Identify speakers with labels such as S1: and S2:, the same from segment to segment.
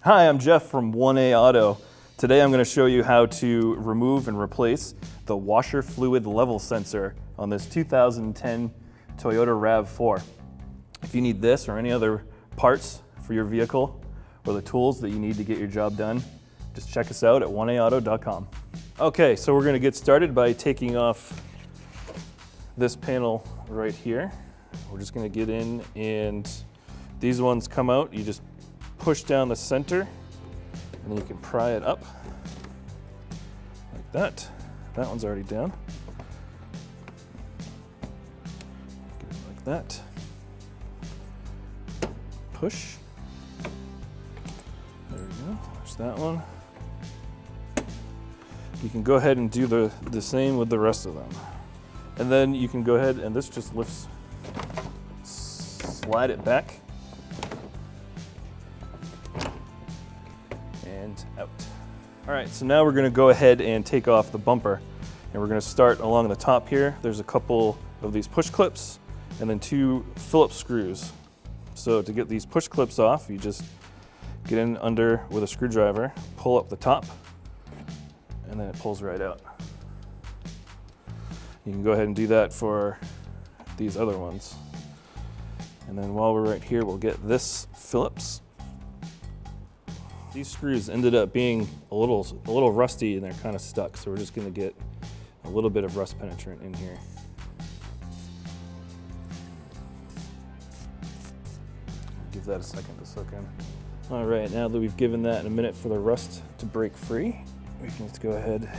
S1: Hi, I'm Jeff from 1A Auto. Today I'm going to show you how to remove and replace the washer fluid level sensor on this 2010 Toyota Rav4. If you need this or any other parts for your vehicle or the tools that you need to get your job done, just check us out at 1aauto.com. Okay, so we're going to get started by taking off this panel right here. We're just going to get in, and these ones come out. You just push down the center and then you can pry it up like that. That one's already down. Get it like that. Push. There we go. There's that one. You can go ahead and do the same with the rest of them. And then you can go ahead, and this just lifts, slide it back and out. All right, so now we're gonna go ahead and take off the bumper, and we're gonna start along the top here. There's a couple of these push clips and then 2 Phillips screws. So to get these push clips off, you just get in under with a screwdriver, pull up the top, and then it pulls right out. You can go ahead and do that for these other ones. And then while we're right here, we'll get this Phillips. These screws ended up being a little rusty, and they're kind of stuck, so we're just gonna get a little bit of rust penetrant in here. Give that a second to soak in. All right, now that we've given that a minute for the rust to break free, we can just go ahead.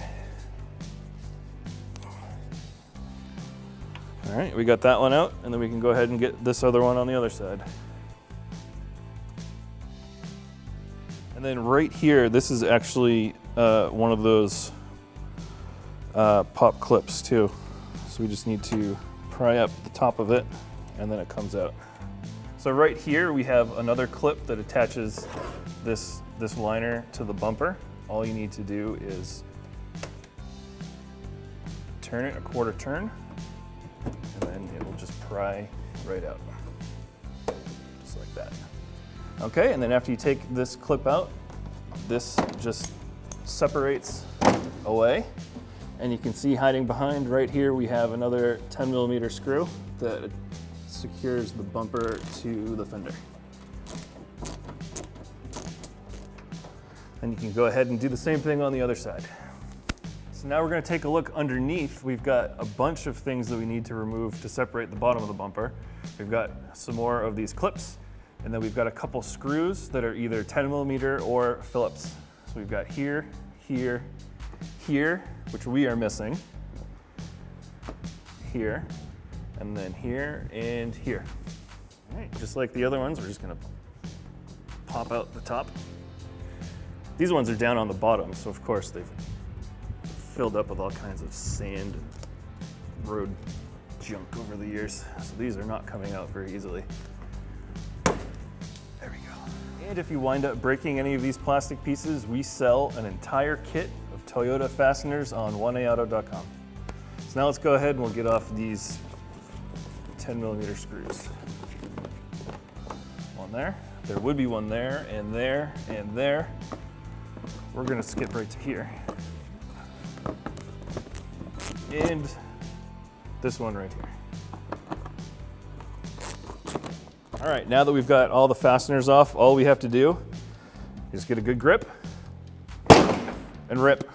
S1: All right, we got that one out, and then we can go ahead and get this other one on the other side. And then right here, this is actually one of those pop clips too. So we just need to pry up the top of it, and then it comes out. So right here, we have another clip that attaches this liner to the bumper. All you need to do is turn it a quarter turn, and then it will just pry right out, just like that. Okay, and then after you take this clip out, this just separates away, and you can see hiding behind right here, we have another 10mm screw that secures the bumper to the fender. And you can go ahead and do the same thing on the other side. So now we're going to take a look underneath. We've got a bunch of things that we need to remove to separate the bottom of the bumper. We've got some more of these clips, and then we've got a couple screws that are either 10mm or Phillips. So we've got here, here, here, which we are missing, here, and then here and here. All right, just like the other ones, we're just going to pop out the top. These ones are down on the bottom, so of course they've filled up with all kinds of sand and road junk over the years. So these are not coming out very easily. There we go. And if you wind up breaking any of these plastic pieces, we sell an entire kit of Toyota fasteners on 1aauto.com. So now let's go ahead and we'll get off these 10mm screws. One there. There would be one there, and there, and there. We're gonna skip right to here. And this one right here. All right, now that we've got all the fasteners off, all we have to do is get a good grip and rip.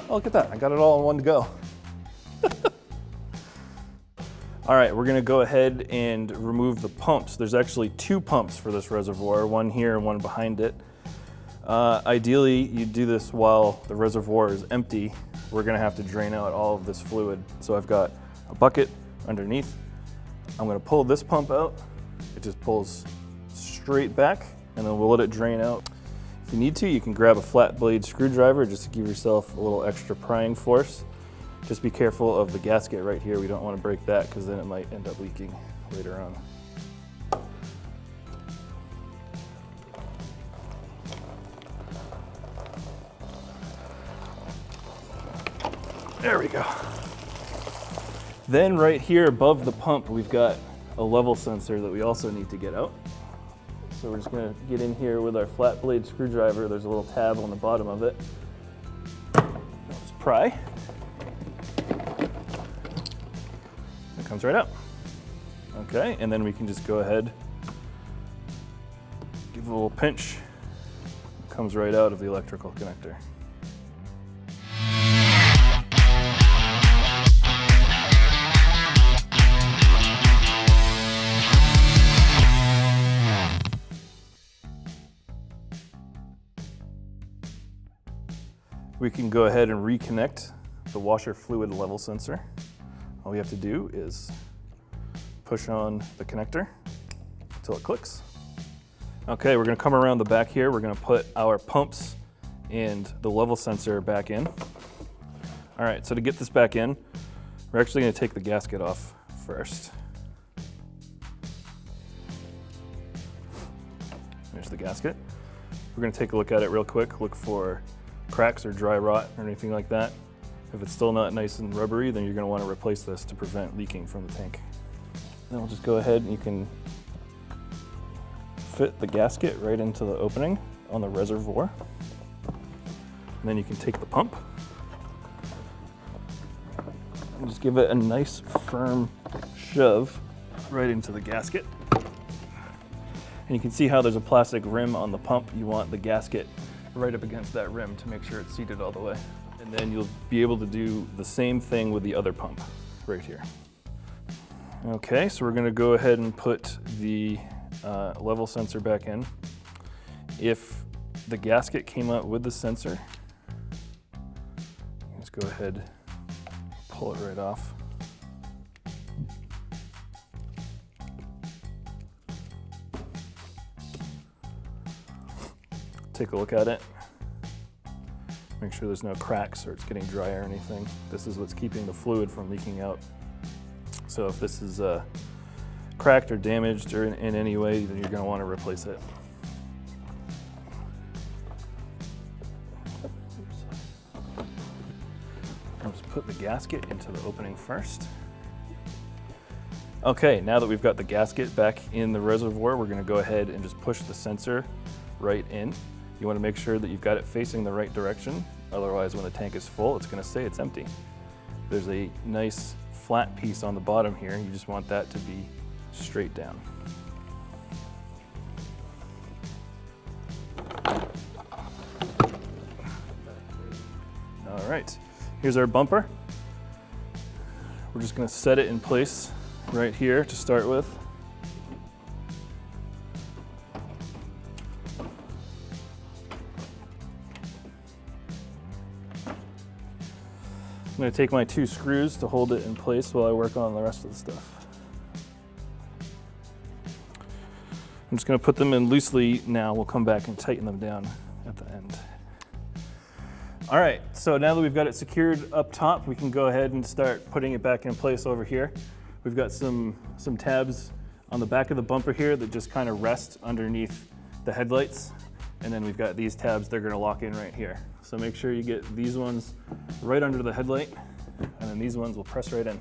S1: Oh, look at that, I got it all in one go. All right, we're gonna go ahead and remove the pumps. There's actually 2 pumps for this reservoir, one here and one behind it. Ideally, you do this while the reservoir is empty. We're gonna have to drain out all of this fluid. So I've got a bucket underneath. I'm gonna pull this pump out. It just pulls straight back, and then we'll let it drain out. If you need to, you can grab a flat blade screwdriver just to give yourself a little extra prying force. Just be careful of the gasket right here. We don't want to break that because then it might end up leaking later on. There we go. Then right here above the pump, we've got a level sensor that we also need to get out. So we're just gonna get in here with our flat blade screwdriver. There's a little tab on the bottom of it. Just pry. It comes right out. Okay, and then we can just go ahead, give it a little pinch. It comes right out of the electrical connector. We can go ahead and reconnect the washer fluid level sensor. All we have to do is push on the connector until it clicks. Okay, we're gonna come around the back here. We're gonna put our pumps and the level sensor back in. All right, so to get this back in, we're actually gonna take the gasket off first. There's the gasket. We're gonna take a look at it real quick, look for cracks or dry rot or anything like that. If it's still not nice and rubbery, then you're going to want to replace this to prevent leaking from the tank. Then we'll just go ahead and you can fit the gasket right into the opening on the reservoir. And then you can take the pump and just give it a nice firm shove right into the gasket. And you can see how there's a plastic rim on the pump. You want the gasket right up against that rim to make sure it's seated all the way. And then you'll be able to do the same thing with the other pump right here. Okay, so we're gonna go ahead and put the level sensor back in. If the gasket came out with the sensor, let's go ahead, pull it right off. Take a look at it. Make sure there's no cracks or it's getting dry or anything. This is what's keeping the fluid from leaking out. So if this is cracked or damaged or in any way, then you're going to want to replace it. I'll just put the gasket into the opening first. Okay, now that we've got the gasket back in the reservoir, we're going to go ahead and just push the sensor right in. You want to make sure that you've got it facing the right direction. Otherwise, when the tank is full, it's going to say it's empty. There's a nice flat piece on the bottom here. You just want that to be straight down. All right, here's our bumper. We're just going to set it in place right here to start with. I'm going to take my 2 screws to hold it in place while I work on the rest of the stuff. I'm just going to put them in loosely now. We'll come back and tighten them down at the end. All right, so now that we've got it secured up top, we can go ahead and start putting it back in place over here. We've got some tabs on the back of the bumper here that just kind of rest underneath the headlights. And then we've got these tabs, they're going to lock in right here. So make sure you get these ones right under the headlight, and then these ones will press right in.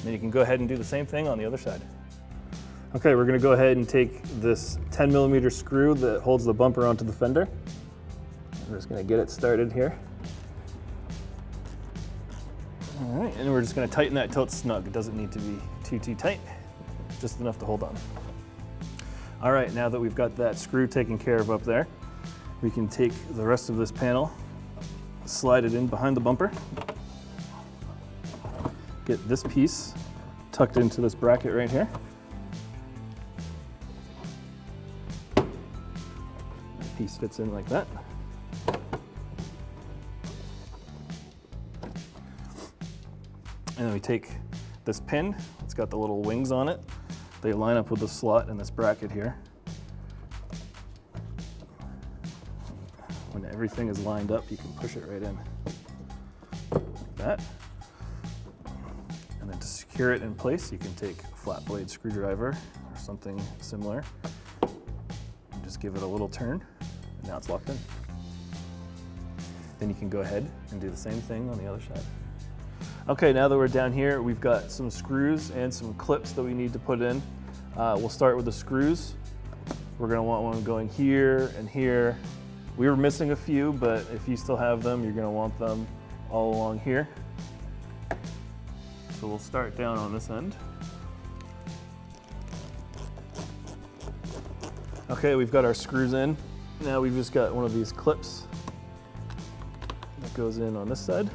S1: Then you can go ahead and do the same thing on the other side. Okay, we're going to go ahead and take this 10mm screw that holds the bumper onto the fender. We're just going to get it started here. All right, and we're just going to tighten that till it's snug. It doesn't need to be too tight, just enough to hold on. All right, now that we've got that screw taken care of up there, we can take the rest of this panel, slide it in behind the bumper, get this piece tucked into this bracket right here. That piece fits in like that. And then we take this pin, it's got the little wings on it. They line up with the slot in this bracket here. When everything is lined up, you can push it right in like that. And then to secure it in place, you can take a flat blade screwdriver or something similar and just give it a little turn, and now it's locked in. Then you can go ahead and do the same thing on the other side. Okay, now that we're down here, we've got some screws and some clips that we need to put in. We'll start with the screws. We're gonna want one going here and here. We were missing a few, but if you still have them, you're gonna want them all along here. So we'll start down on this end. Okay, we've got our screws in. Now we've just got one of these clips that goes in on this side.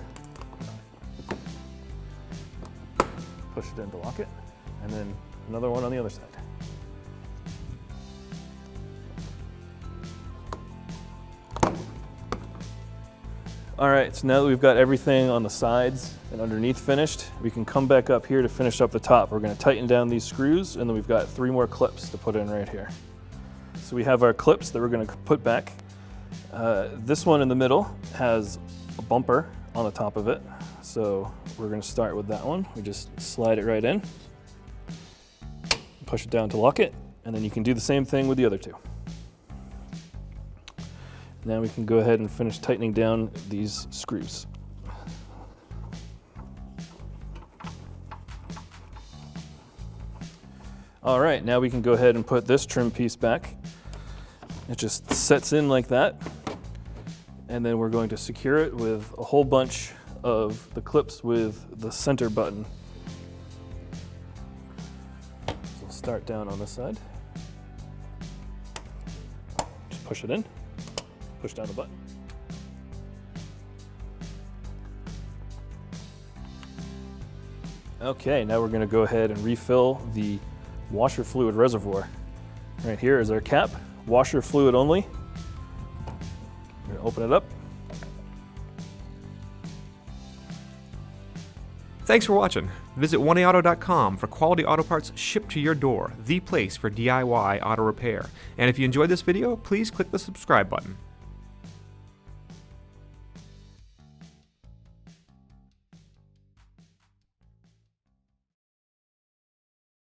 S1: Push it in to lock it, and then another one on the other side. All right, so now that we've got everything on the sides and underneath finished, we can come back up here to finish up the top. We're gonna tighten down these screws, and then we've got 3 more clips to put in right here. So we have our clips that we're gonna put back. This one in the middle has a bumper on the top of it. So we're gonna start with that one. We just slide it right in, push it down to lock it, and then you can do the same thing with the other 2. Now we can go ahead and finish tightening down these screws. All right, now we can go ahead and put this trim piece back. It just sets in like that. And then we're going to secure it with a whole bunch of the clips with the center button. So we'll start down on this side. Just push it in, push down the button. Okay, now we're going to go ahead and refill the washer fluid reservoir. Right here is our cap, washer fluid only. We're going to open it up.
S2: Thanks for watching. Visit 1AAuto.com for quality auto parts shipped to your door, the place for DIY auto repair. And if you enjoyed this video, please click the subscribe button.